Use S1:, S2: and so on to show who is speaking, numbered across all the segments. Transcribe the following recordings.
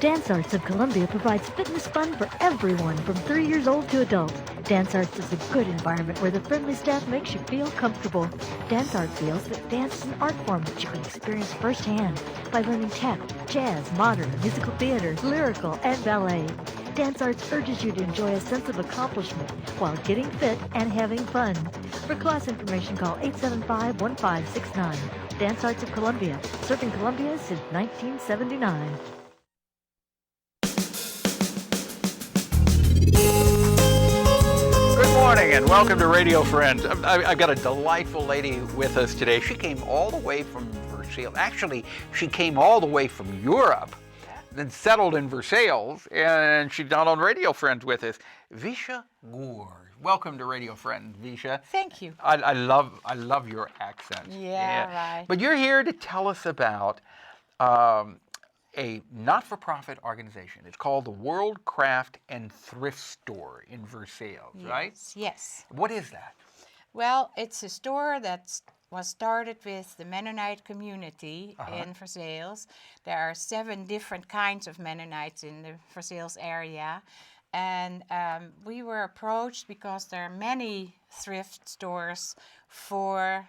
S1: Dance Arts of Columbia provides fitness fun for everyone from 3 years old to adult. Dance Arts is a good environment where the friendly staff makes you feel comfortable. Dance Arts feels that dance is an art form that you can experience firsthand by learning tap, jazz, modern, musical theater, lyrical, and ballet. Dance Arts urges you to enjoy a sense of accomplishment while getting fit and having fun. For class information, call 875-1569. Dance Arts of Columbia, serving Columbia since 1979.
S2: Good morning and welcome to Radio Friends. I've got a delightful lady with us today. She came all the way from Versailles. Actually, she came all the way from Europe, then settled in Versailles, and she's not on Radio Friends with us. WIESJE GUHR. Welcome to Radio Friends, WIESJE.
S3: Thank you.
S2: I love your accent.
S3: Yeah, right.
S2: But you're here to tell us about a not-for-profit organization. It's called the World Craft and Thrift Store in Versailles, right?
S3: Yes.
S2: What is that?
S3: Well, it's a store that was started with the Mennonite community in Versailles. There are 7 different kinds of Mennonites in the Versailles area. And we were approached because there are many thrift stores for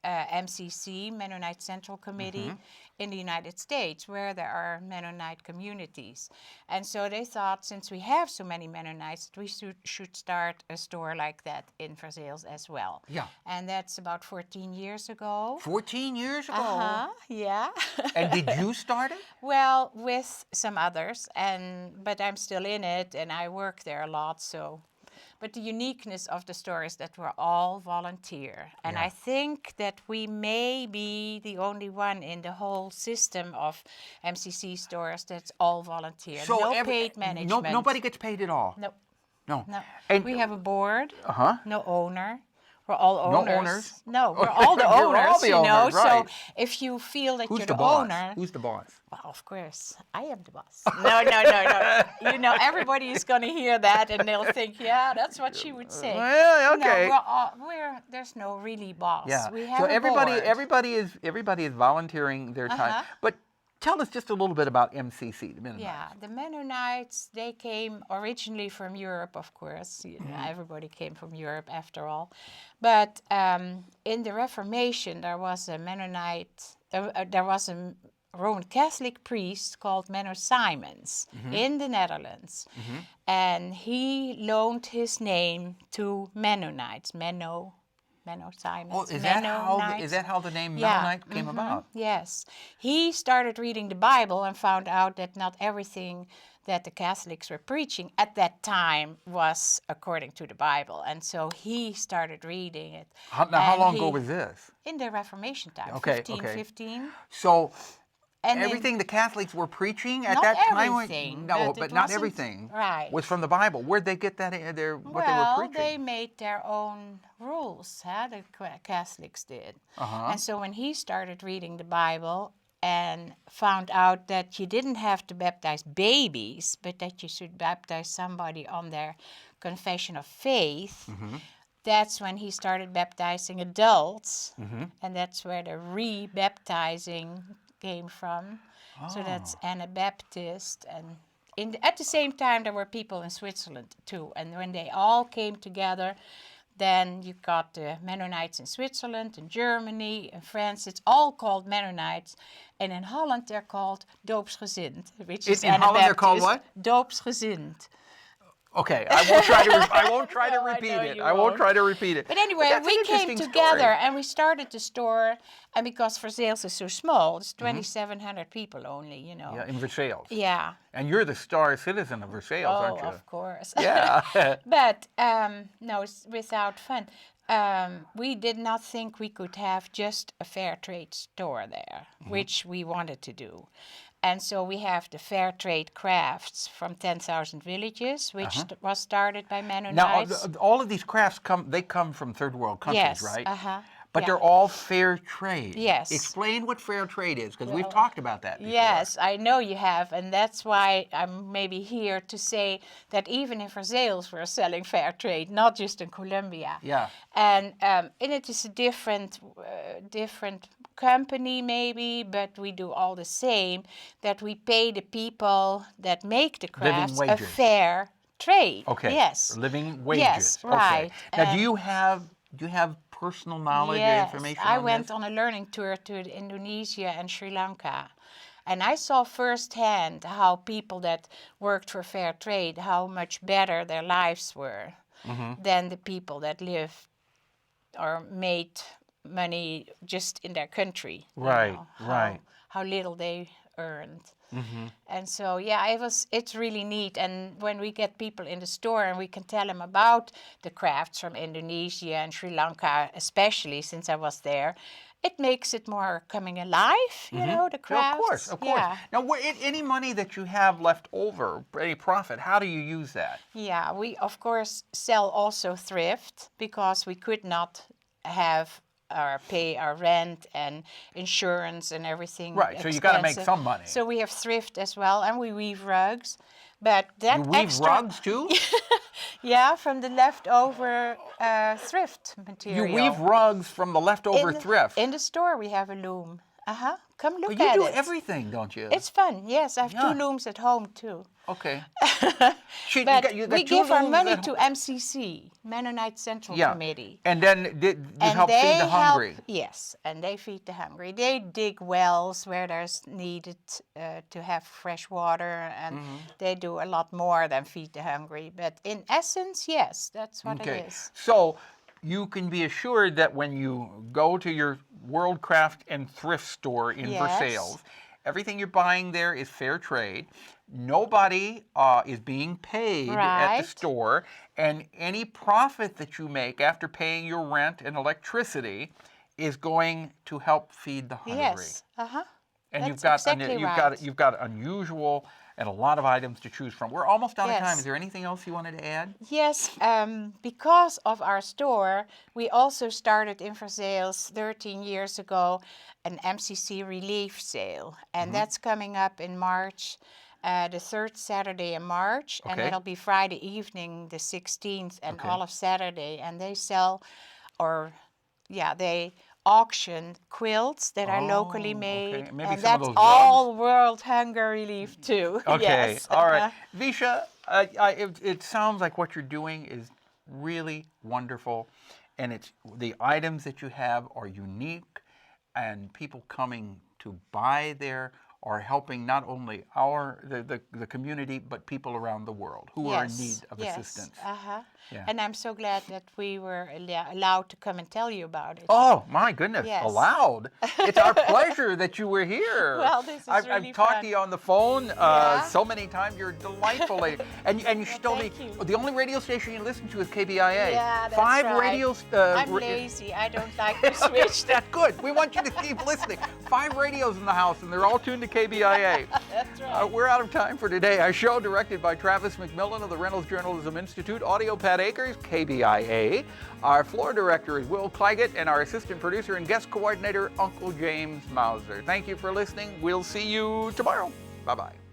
S3: MCC, Mennonite Central Committee, in the United States, where there are Mennonite communities. And so they thought, since we have so many Mennonites, that we should start a store like that in Versailles as well.
S2: Yeah.
S3: And that's about 14 years ago.
S2: 14 years ago?
S3: Yeah.
S2: And did you start it?
S3: Well, with some others, but I'm still in it, and I work there a lot, so... But the uniqueness of the store is that we're all volunteer. And I think that we may be the only one in the whole system of MCC stores that's all volunteer.
S2: So
S3: no paid management.
S2: Nobody gets paid at all?
S3: No.
S2: No. And
S3: we have a board, no owner. We're all
S2: no
S3: owners.
S2: owners?
S3: No, we're all the
S2: You're
S3: owners,
S2: all the
S3: you know.
S2: owners, right.
S3: So if you feel that
S2: Who's
S3: you're
S2: the
S3: the
S2: boss?
S3: owner...
S2: Who's the boss?
S3: Well, of course, I am the boss. No. You know, everybody is going to hear that and they'll think, yeah, that's what she would say.
S2: Well, okay.
S3: No, there's no really boss.
S2: Yeah.
S3: We have
S2: So
S3: a board.
S2: everybody is volunteering their time. But tell us just a little bit about MCC, the Mennonites.
S3: Yeah, the Mennonites, they came originally from Europe, of course. You know, everybody came from Europe after all. But in the Reformation, there was a Mennonite, there was a Roman Catholic priest called Menno Simons in the Netherlands. And he loaned his name to Mennonites, Menno Simons.
S2: Oh, is that how the name Mennonite came about?
S3: Yes. He started reading the Bible and found out that not everything that the Catholics were preaching at that time was according to the Bible. And so he started reading it.
S2: How long ago was this?
S3: In the Reformation time,
S2: Okay,
S3: 1515.
S2: So
S3: And
S2: everything the Catholics were preaching at
S3: Not
S2: that time?
S3: everything,
S2: No,
S3: but
S2: but
S3: it
S2: not
S3: wasn't-
S2: everything
S3: right.
S2: was from the Bible. Where'd they get that? What they were preaching?
S3: They made their own rules, the Catholics did. And so when he started reading the Bible and found out that you didn't have to baptize babies, but that you should baptize somebody on their confession of faith, that's when he started baptizing adults, and that's where the re-baptizing came from. So that's Anabaptist. And at the same time, there were people in Switzerland too. And when they all came together, then you got the Mennonites in Switzerland, in Germany, in France. It's all called Mennonites. And in Holland, they're called doopsgezind, which is
S2: In Holland, they're called what?
S3: Doopsgezind.
S2: Okay, I won't try to. I won't try to
S3: No, I
S2: repeat
S3: know
S2: it.
S3: you
S2: I won't
S3: won't.
S2: try to repeat it.
S3: But anyway,
S2: that's an
S3: we came
S2: interesting
S3: together
S2: story.
S3: and we started the store. And because Versailles is so small, it's 2,700 people only, you know.
S2: Yeah, in Versailles.
S3: Yeah.
S2: And you're the star citizen of Versailles, aren't you?
S3: Of course.
S2: Yeah.
S3: But no, it's without fun. We did not think we could have just a fair trade store there, which we wanted to do. And so we have the Fair Trade Crafts from 10,000 Villages, which was started by Mennonites.
S2: Now, all of these crafts come from third world countries,
S3: Yes,
S2: right?
S3: But
S2: they're all fair trade.
S3: Yes.
S2: Explain what fair trade is, because we've talked about that before.
S3: Yes, I know you have, and that's why I'm maybe here to say that even in Versailles we're selling fair trade, not just in Colombia.
S2: Yeah.
S3: And it is a different company maybe, but we do all the same, that we pay the people that make the crafts a
S2: wages.
S3: fair trade.
S2: Okay.
S3: Yes.
S2: Living wages.
S3: Yes, right.
S2: Okay. Now, do you have personal knowledge or information
S3: I
S2: on
S3: went
S2: this?
S3: on a learning tour to Indonesia and Sri Lanka. And I saw firsthand how people that worked for fair trade, how much better their lives were than the people that lived or made money just in their country.
S2: Right, right.
S3: How little they earned. And so, yeah, it's really neat. And when we get people in the store and we can tell them about the crafts from Indonesia and Sri Lanka, especially since I was there, it makes it more coming alive, you know, the crafts.
S2: Of course.
S3: Yeah.
S2: Now, any money that you have left over, any profit, how do you use that?
S3: Yeah, we of course sell also thrift because we could not have or pay our rent and insurance and everything.
S2: Right, so you got to make
S3: expensive.
S2: some money.
S3: So we have thrift as well, and we weave rugs. But that
S2: You weave
S3: extra,
S2: rugs too?
S3: yeah, from the leftover thrift material.
S2: You weave rugs from the leftover thrift.
S3: In the store we have a loom. Come look
S2: But you
S3: at
S2: do
S3: it.
S2: everything, don't you?
S3: It's fun. Yes, I have
S2: Yeah.
S3: 2 looms at home too.
S2: Okay.
S3: But
S2: you got
S3: we
S2: 2
S3: give our
S2: looms
S3: money
S2: at
S3: to MCC, Mennonite Central
S2: Yeah.
S3: Committee.
S2: And then you
S3: And
S2: help
S3: they
S2: feed the hungry.
S3: Yes, and they feed the hungry. They dig wells where there's needed to have fresh water, and they do a lot more than feed the hungry. But in essence, yes, that's what it is.
S2: So you can be assured that when you go to your World Craft and Thrift store in
S3: Yes.
S2: Versailles, everything you're buying there is fair trade. Nobody is being paid at
S3: Right.
S2: the store, and any profit that you make after paying your rent and electricity is going to help feed the hungry.
S3: Yes,
S2: And
S3: That's exactly right.
S2: you've got unusual and a lot of items to choose from. We're almost out of time.
S3: Yes.
S2: Is there anything else you wanted to add?
S3: Yes, because of our store, we also started in Versailles 13 years ago an MCC relief sale. And that's coming up in March, the 3rd Saturday in March. And
S2: Okay.
S3: it'll be Friday evening, the 16th, and all of Saturday. And they sell, they auction quilts that are locally made.
S2: okay. Maybe
S3: and
S2: some of
S3: that's
S2: those
S3: all World Hunger Relief too.
S2: Okay,
S3: Yes.
S2: all right. Visha, it sounds like what you're doing is really wonderful, and the items that you have are unique, and people coming to buy there are helping not only the community, but people around the world who are in need of assistance. Yeah.
S3: And I'm so glad that we were allowed to come and tell you about it.
S2: Oh, my goodness,
S3: Yes.
S2: allowed. It's our pleasure that you were here.
S3: Well, this is
S2: I've
S3: really
S2: talked
S3: fun.
S2: to you on the phone
S3: Yeah.
S2: so many times. You're a delightful lady. And you should tell me,
S3: thank you.
S2: the only radio station you listen to is KBIA.
S3: Yeah, that's
S2: 5
S3: right.
S2: radios.
S3: I'm lazy. I don't like to switch.
S2: That's good. We want you to keep listening. 5 radios in the house, and they're all tuned to KBIA.
S3: That's right.
S2: We're out of time for today. Our show directed by Travis McMillan of the Reynolds Journalism Institute, audio Pat Akers, KBIA. Our floor director is Will Claggett, and our assistant producer and guest coordinator, Uncle James Mauser. Thank you for listening. We'll see you tomorrow. Bye-bye.